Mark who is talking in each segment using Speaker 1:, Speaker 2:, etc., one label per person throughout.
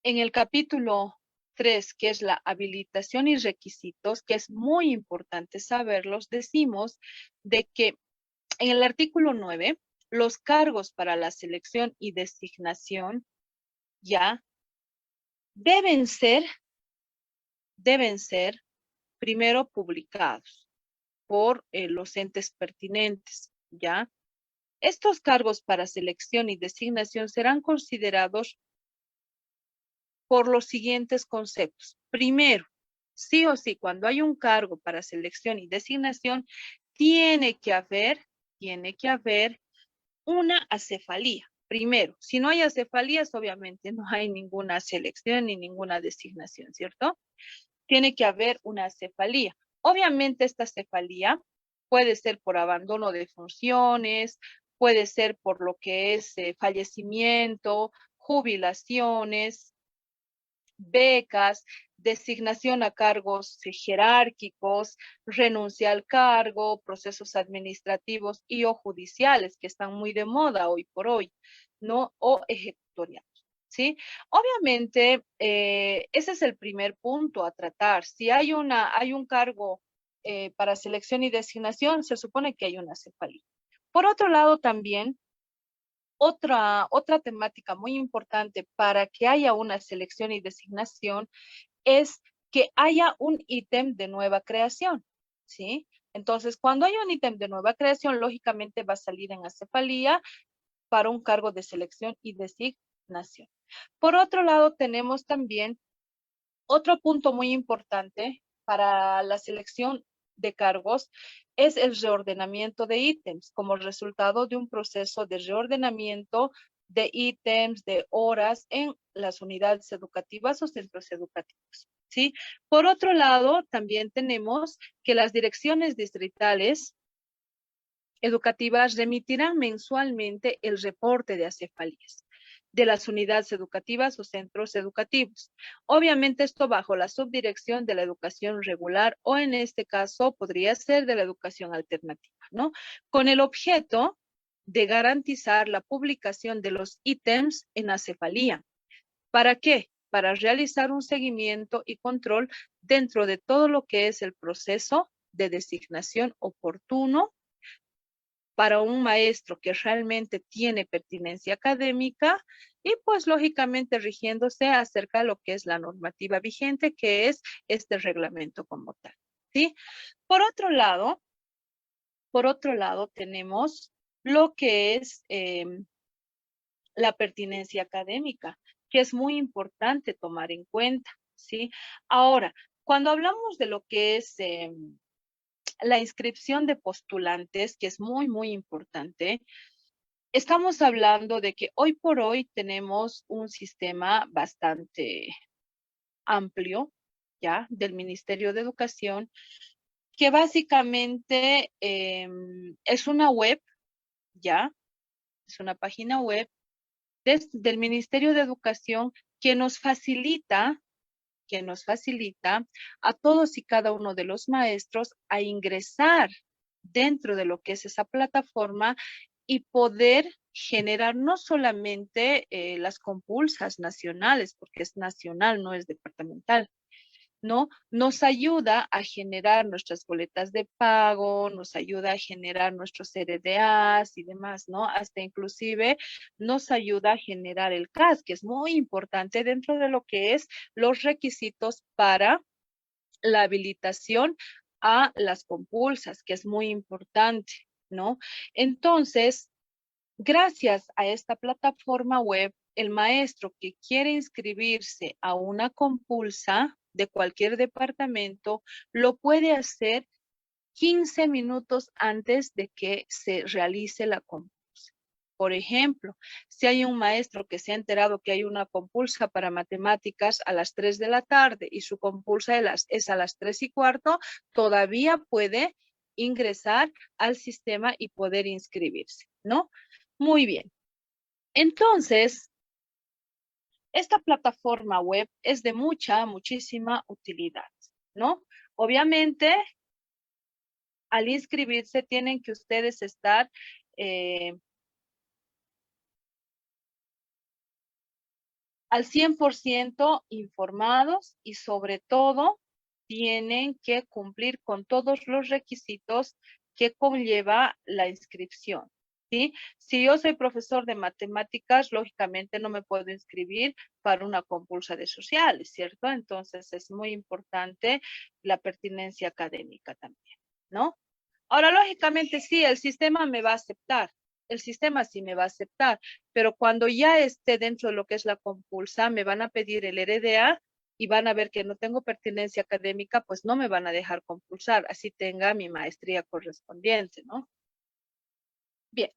Speaker 1: En el capítulo 3, que es la habilitación y requisitos, que es muy importante saberlos, decimos de que en el artículo 9, los cargos para la selección y designación ya deben ser, deben ser primero publicados por los entes pertinentes, ¿ya? Estos cargos para selección y designación serán considerados por los siguientes conceptos. Primero, sí o sí, cuando hay un cargo para selección y designación, tiene que haber una acefalía. Primero, si no hay acefalías, obviamente no hay ninguna selección ni ninguna designación, ¿cierto? Tiene que haber una cefalía. Obviamente esta cefalía puede ser por abandono de funciones, puede ser por lo que es fallecimiento, jubilaciones, becas, designación a cargos jerárquicos, renuncia al cargo, procesos administrativos y o judiciales que están muy de moda hoy por hoy, ¿no? O ejecutoriales. ¿Sí? Obviamente, ese es el primer punto a tratar. Si hay un cargo para selección y designación, se supone que hay una cefalía. Por otro lado, también otra temática muy importante para que haya una selección y designación es que haya un ítem de nueva creación, ¿sí? Entonces, cuando hay un ítem de nueva creación, lógicamente va a salir en acefalía para un cargo de selección y designación. Por otro lado, tenemos también otro punto muy importante para la selección de cargos es el reordenamiento de ítems como resultado de un proceso de reordenamiento de ítems, de horas en las unidades educativas o centros educativos. ¿Sí? Por otro lado, también tenemos que las direcciones distritales educativas remitirán mensualmente el reporte de acefalías de las unidades educativas o centros educativos. Obviamente esto bajo la subdirección de la educación regular o en este caso podría ser de la educación alternativa, ¿no? Con el objeto de garantizar la publicación de los ítems en acefalía. ¿Para qué? Para realizar un seguimiento y control dentro de todo lo que es el proceso de designación oportuno para un maestro que realmente tiene pertinencia académica y pues lógicamente rigiéndose acerca de lo que es la normativa vigente, que es este reglamento como tal, ¿sí? Por otro lado, tenemos lo que es la pertinencia académica, que es muy importante tomar en cuenta, ¿sí? Ahora, cuando hablamos de lo que es la inscripción de postulantes, que es muy, muy importante, estamos hablando de que hoy por hoy tenemos un sistema bastante amplio, ¿ya? Del Ministerio de Educación, que básicamente es una web, ¿ya? Es una página web del Ministerio de Educación que nos facilita a todos y cada uno de los maestros a ingresar dentro de lo que es esa plataforma y poder generar no solamente las compulsas nacionales, porque es nacional, no es departamental, ¿no? Nos ayuda a generar nuestras boletas de pago, nos ayuda a generar nuestros CRDAs y demás, ¿no? Hasta inclusive nos ayuda a generar el CAS, que es muy importante dentro de lo que es los requisitos para la habilitación a las compulsas, que es muy importante, ¿no? Entonces, gracias a esta plataforma web, el maestro que quiere inscribirse a una compulsa de cualquier departamento lo puede hacer 15 minutos antes de que se realice la compulsa. Por ejemplo, si hay un maestro que se ha enterado que hay una compulsa para matemáticas a las 3 de la tarde y su compulsa es a las 3:15, todavía puede ingresar al sistema y poder inscribirse, ¿no? Muy bien. Entonces, esta plataforma web es de muchísima utilidad, ¿no? Obviamente, al inscribirse tienen que ustedes estar eh, al 100% informados y sobre todo tienen que cumplir con todos los requisitos que conlleva la inscripción, ¿sí? Si yo soy profesor de matemáticas, lógicamente no me puedo inscribir para una compulsa de sociales, ¿cierto? Entonces es muy importante la pertinencia académica también, ¿no? Ahora, lógicamente sí, el sistema me va a aceptar, el sistema sí me va a aceptar, pero cuando ya esté dentro de lo que es la compulsa, me van a pedir el RDA y van a ver que no tengo pertinencia académica, pues no me van a dejar compulsar, así tenga mi maestría correspondiente, ¿no? Bien,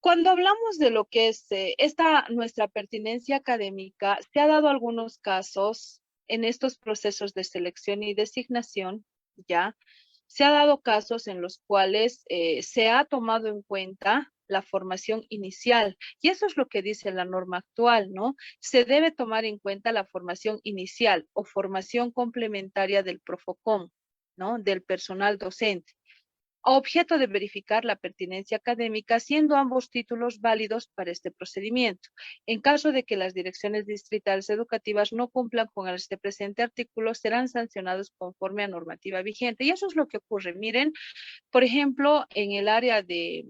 Speaker 1: cuando hablamos de lo que es nuestra pertinencia académica, se ha dado algunos casos en estos procesos de selección y designación, ¿ya? Se ha dado casos en los cuales se ha tomado en cuenta la formación inicial, y eso es lo que dice la norma actual, ¿no? Se debe tomar en cuenta la formación inicial o formación complementaria del Profocon, ¿no? Del personal docente a objeto de verificar la pertinencia académica, siendo ambos títulos válidos para este procedimiento. En caso de que las direcciones distritales educativas no cumplan con este presente artículo, serán sancionados conforme a normativa vigente. Y eso es lo que ocurre. Miren, por ejemplo, en el área de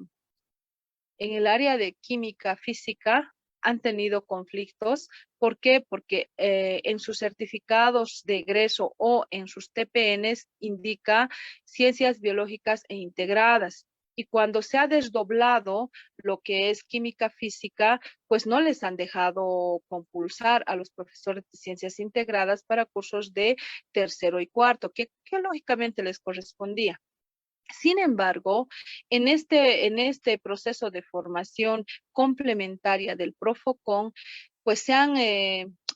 Speaker 1: química física han tenido conflictos. ¿Por qué? Porque en sus certificados de egreso o en sus TPNs indica ciencias biológicas e integradas. Y cuando se ha desdoblado lo que es química física, pues no les han dejado compulsar a los profesores de ciencias integradas para cursos de tercero y cuarto, que lógicamente les correspondía. Sin embargo, en este proceso de formación complementaria del Profocon, pues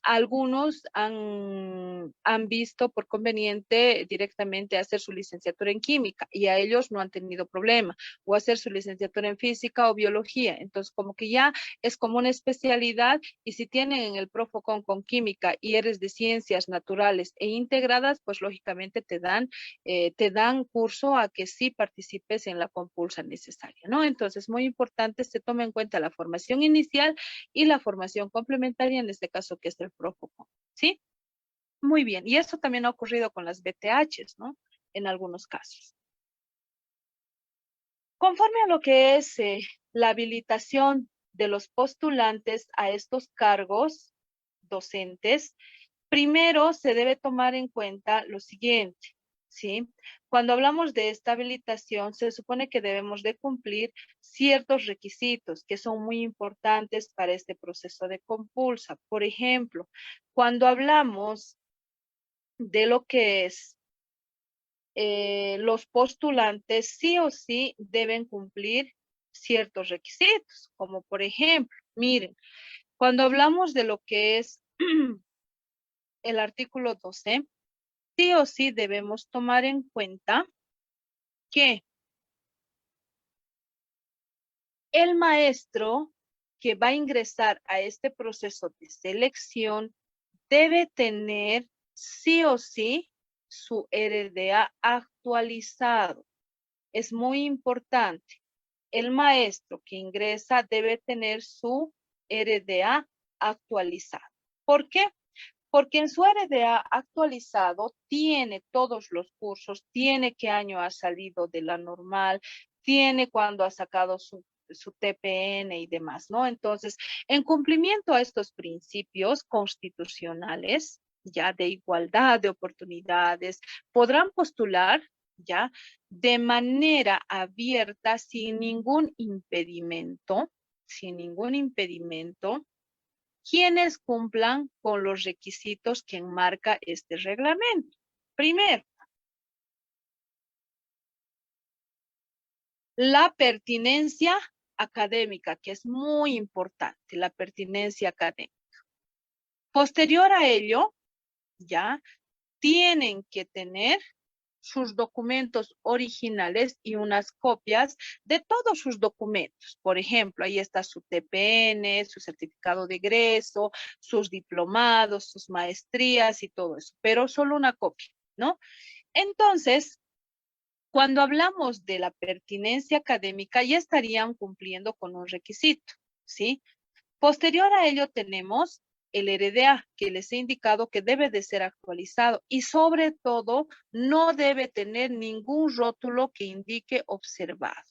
Speaker 1: algunos han visto por conveniente directamente hacer su licenciatura en química y a ellos no han tenido problema, o hacer su licenciatura en física o biología. Entonces, como que ya es como una especialidad, y si tienen en el Profocon con química y eres de ciencias naturales e integradas, pues lógicamente te dan curso a que sí participes en la compulsa necesaria, ¿no? Entonces, muy importante, se toma en cuenta la formación inicial y la formación complementaria, en este caso que es el Profocon, ¿sí? Muy bien, y eso también ha ocurrido con las BTHs, ¿no? En algunos casos. Conforme a lo que es la habilitación de los postulantes a estos cargos docentes, primero se debe tomar en cuenta lo siguiente, ¿sí? Cuando hablamos de esta habilitación, se supone que debemos de cumplir ciertos requisitos que son muy importantes para este proceso de compulsa. Por ejemplo, cuando hablamos de lo que es los postulantes, sí o sí deben cumplir ciertos requisitos, como por ejemplo, miren, cuando hablamos de lo que es el artículo 12, sí o sí debemos tomar en cuenta que el maestro que va a ingresar a este proceso de selección debe tener sí o sí su RDA actualizado. Es muy importante. El maestro que ingresa debe tener su RDA actualizado. ¿Por qué? Porque en su RDA actualizado tiene todos los cursos, tiene qué año ha salido de la normal, tiene cuándo ha sacado su TPN y demás, ¿no? Entonces, en cumplimiento a estos principios constitucionales, ya de igualdad de oportunidades, podrán postular, ya, de manera abierta, sin ningún impedimento, quienes cumplan con los requisitos que enmarca este reglamento. Primero, la pertinencia académica, que es muy importante, la pertinencia académica. Posterior a ello, ya tienen que tener sus documentos originales y unas copias de todos sus documentos. Por ejemplo, ahí está su TPN, su certificado de egreso, sus diplomados, sus maestrías y todo eso, pero solo una copia, ¿no? Entonces, cuando hablamos de la pertinencia académica, ya estarían cumpliendo con un requisito, ¿sí? Posterior a ello tenemos el RDA, que les he indicado que debe de ser actualizado y sobre todo no debe tener ningún rótulo que indique observado,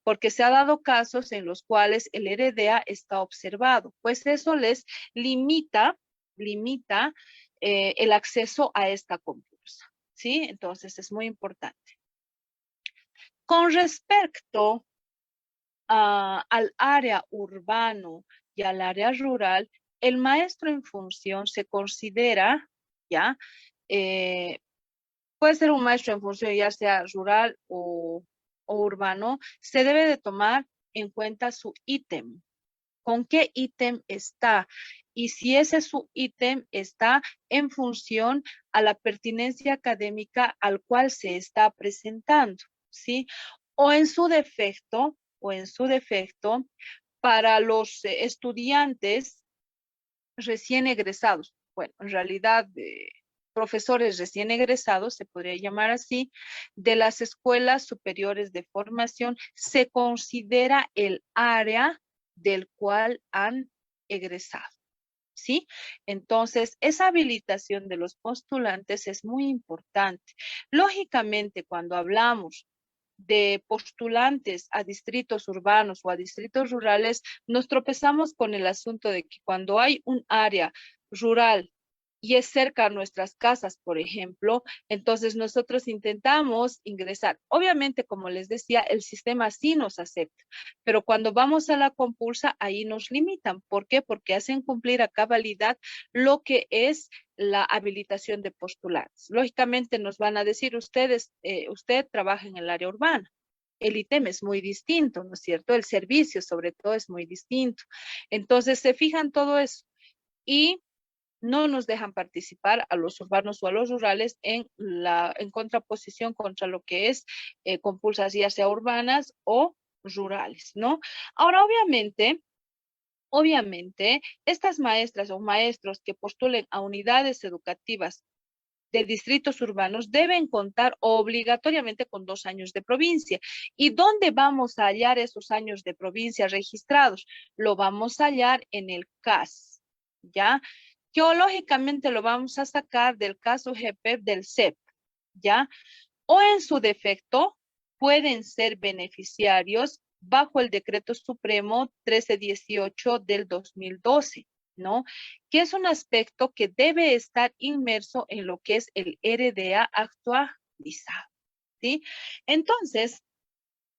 Speaker 1: porque se ha dado casos en los cuales el RDA está observado, pues eso les limita el acceso a esta compulsa, ¿sí? Entonces es muy importante. Con respecto al área urbano y al área rural, el maestro en función se considera, ¿ya? Puede ser un maestro en función ya sea rural o urbano, se debe de tomar en cuenta su ítem. ¿Con qué ítem está? Y si ese su ítem está en función a la pertinencia académica al cual se está presentando, ¿sí? O en su defecto, para los estudiantes recién egresados, bueno, en realidad profesores recién egresados, se podría llamar así, de las escuelas superiores de formación, se considera el área del cual han egresado, ¿sí? Entonces, esa habilitación de los postulantes es muy importante. Lógicamente, cuando hablamos de postulantes a distritos urbanos o a distritos rurales, nos tropezamos con el asunto de que cuando hay un área rural y es cerca a nuestras casas, por ejemplo, entonces nosotros intentamos ingresar. Obviamente, como les decía, el sistema sí nos acepta, pero cuando vamos a la compulsa, ahí nos limitan. ¿Por qué? Porque hacen cumplir a cabalidad lo que es la habilitación de postulantes. Lógicamente nos van a decir, usted trabaja en el área urbana. El ítem es muy distinto, ¿no es cierto? El servicio, sobre todo, es muy distinto. Entonces, se fijan todo eso y no nos dejan participar a los urbanos o a los rurales en contraposición contra lo que es compulsas, ya sea urbanas o rurales, ¿no? Ahora, obviamente, estas maestras o maestros que postulen a unidades educativas de distritos urbanos deben contar obligatoriamente con 2 años de provincia. ¿Y dónde vamos a hallar esos años de provincia registrados? Lo vamos a hallar en el CAS, ¿ya? Geológicamente lo vamos a sacar del caso GPEP del CEP, ¿ya? O en su defecto, pueden ser beneficiarios bajo el Decreto Supremo 1318 del 2012, ¿no? Que es un aspecto que debe estar inmerso en lo que es el RDA actualizado, ¿sí? Entonces,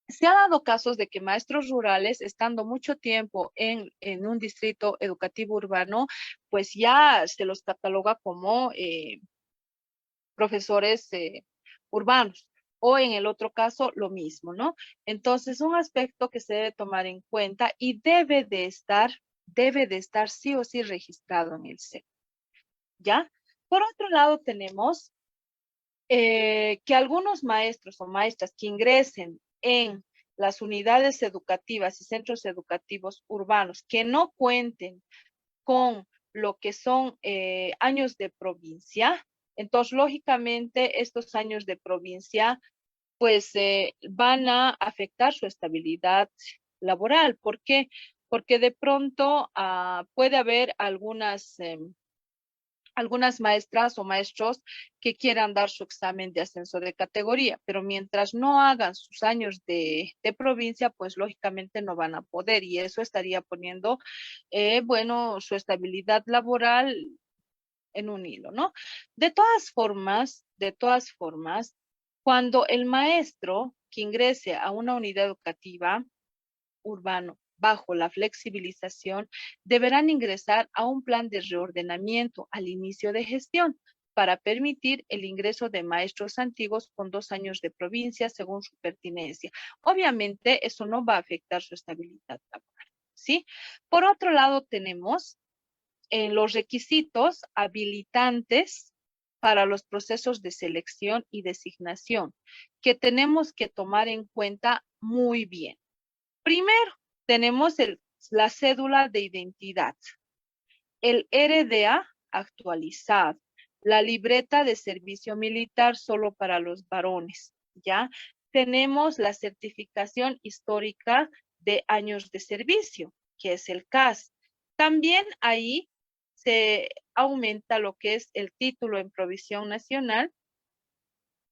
Speaker 1: se ha dado casos de que maestros rurales, estando mucho tiempo en un distrito educativo urbano, pues ya se los cataloga como profesores urbanos. O en el otro caso, lo mismo, ¿no? Entonces, un aspecto que se debe tomar en cuenta y debe de estar sí o sí registrado en el CEP, ¿ya? Por otro lado, tenemos que algunos maestros o maestras que ingresen en las unidades educativas y centros educativos urbanos que no cuenten con lo que son años de provincia, entonces lógicamente estos años de provincia pues van a afectar su estabilidad laboral. ¿Por qué? Porque de pronto puede haber algunas maestras o maestros que quieran dar su examen de ascenso de categoría, pero mientras no hagan sus años de provincia, pues lógicamente no van a poder y eso estaría poniendo, bueno, su estabilidad laboral en un hilo, ¿no? De todas formas, cuando el maestro que ingrese a una unidad educativa urbano bajo la flexibilización, deberán ingresar a un plan de reordenamiento al inicio de gestión para permitir el ingreso de maestros antiguos con 2 años de provincia según su pertinencia. Obviamente, eso no va a afectar su estabilidad laboral, ¿sí? Por otro lado, tenemos en los requisitos habilitantes para los procesos de selección y designación que tenemos que tomar en cuenta muy bien. Primero, tenemos la cédula de identidad, el RDA actualizado, la libreta de servicio militar solo para los varones, ¿ya? Tenemos la certificación histórica de años de servicio, que es el CAS. También ahí se aumenta lo que es el título en provisión nacional,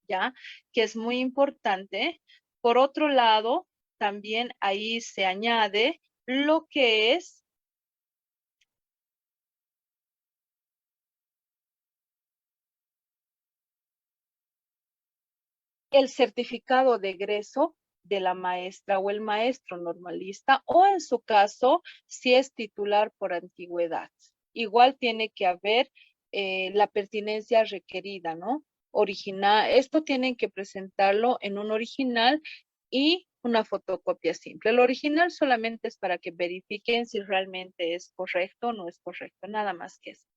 Speaker 1: ¿ya? Que es muy importante. Por otro lado, también ahí se añade lo que es el certificado de egreso de la maestra o el maestro normalista, o en su caso, si es titular por antigüedad. Igual tiene que haber la pertinencia requerida, ¿no? Original, esto tienen que presentarlo en un original y una fotocopia simple. El original solamente es para que verifiquen si realmente es correcto o no es correcto, nada más que eso.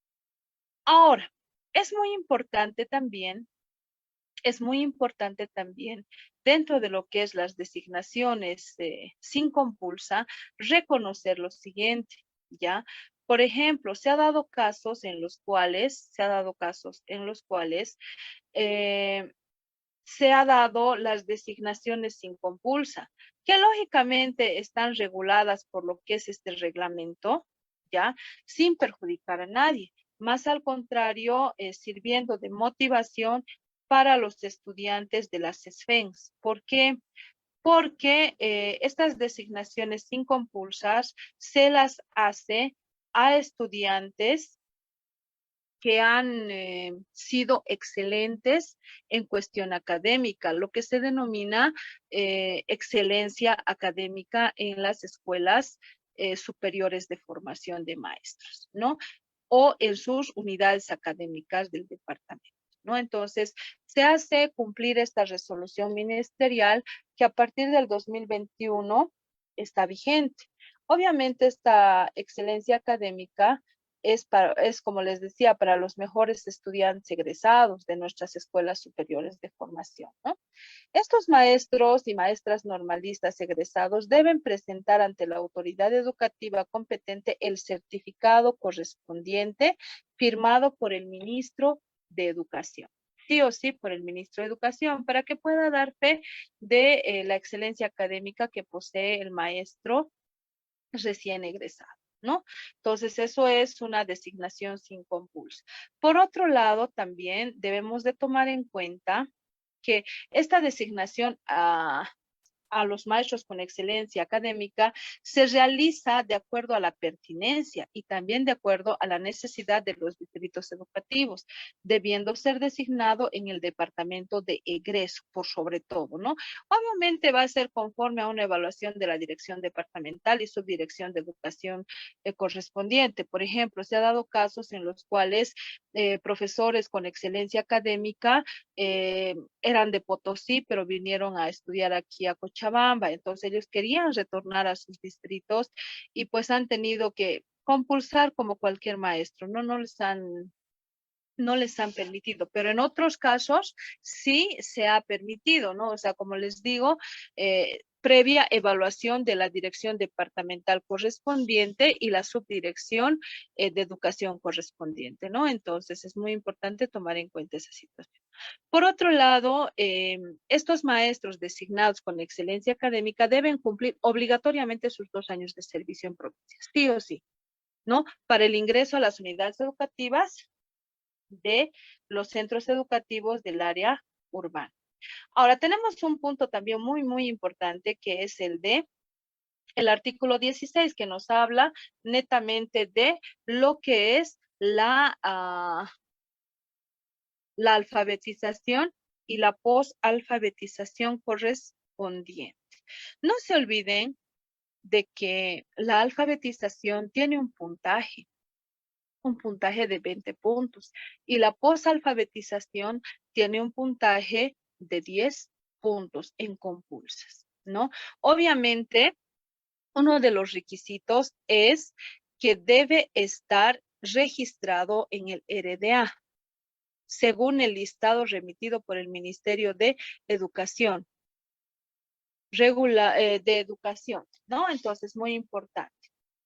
Speaker 1: Ahora, es muy importante también es muy importante también, dentro de lo que es las designaciones sin compulsa, reconocer lo siguiente, ¿ya? Por ejemplo, se ha dado casos en los cuales eh, se ha dado las designaciones sin compulsa, que lógicamente están reguladas por lo que es este reglamento, ¿ya? Sin perjudicar a nadie, más al contrario, sirviendo de motivación para los estudiantes de las SFENS. ¿Por qué? Porque estas designaciones sin compulsas se las hace a estudiantes que han sido excelentes en cuestión académica, lo que se denomina excelencia académica en las escuelas superiores de formación de maestros, ¿no? O en sus unidades académicas del departamento, ¿no? Entonces, se hace cumplir esta resolución ministerial que a partir del 2021 está vigente. Obviamente, esta excelencia académica es, como les decía, para los mejores estudiantes egresados de nuestras escuelas superiores de formación, ¿no? Estos maestros y maestras normalistas egresados deben presentar ante la autoridad educativa competente el certificado correspondiente firmado por el ministro de Educación. Sí o sí por el ministro de Educación, para que pueda dar fe de la excelencia académica que posee el maestro recién egresado, ¿no? Entonces, eso es una designación sin compulso. Por otro lado, también debemos de tomar en cuenta que esta designación a los maestros con excelencia académica se realiza de acuerdo a la pertinencia y también de acuerdo a la necesidad de los distritos educativos, debiendo ser designado en el departamento de egreso, por sobre todo, ¿no? Obviamente va a ser conforme a una evaluación de la dirección departamental y subdirección de educación correspondiente. Por ejemplo, se ha dado casos en los cuales profesores con excelencia académica eran de Potosí, pero vinieron a estudiar aquí a Cochabamba. Entonces ellos querían retornar a sus distritos y pues han tenido que compulsar como cualquier maestro, ¿no? No les han permitido, pero en otros casos sí se ha permitido, ¿no? O sea, como les digo, previa evaluación de la dirección departamental correspondiente y la subdirección de educación correspondiente, ¿no? Entonces es muy importante tomar en cuenta esa situación. Por otro lado, estos maestros designados con excelencia académica deben cumplir obligatoriamente sus 2 años de servicio en provincias, sí o sí, ¿no? Para el ingreso a las unidades educativas de los centros educativos del área urbana. Ahora, tenemos un punto también muy importante que es el artículo 16 que nos habla netamente de lo que es la alfabetización y la posalfabetización correspondiente. No se olviden de que la alfabetización tiene un puntaje de 20 puntos y la posalfabetización tiene un puntaje de 10 puntos en compulsas, ¿no? Obviamente, uno de los requisitos es que debe estar registrado en el RDA, según el listado remitido por el Ministerio de Educación, de Educación, ¿no? Entonces, muy importante.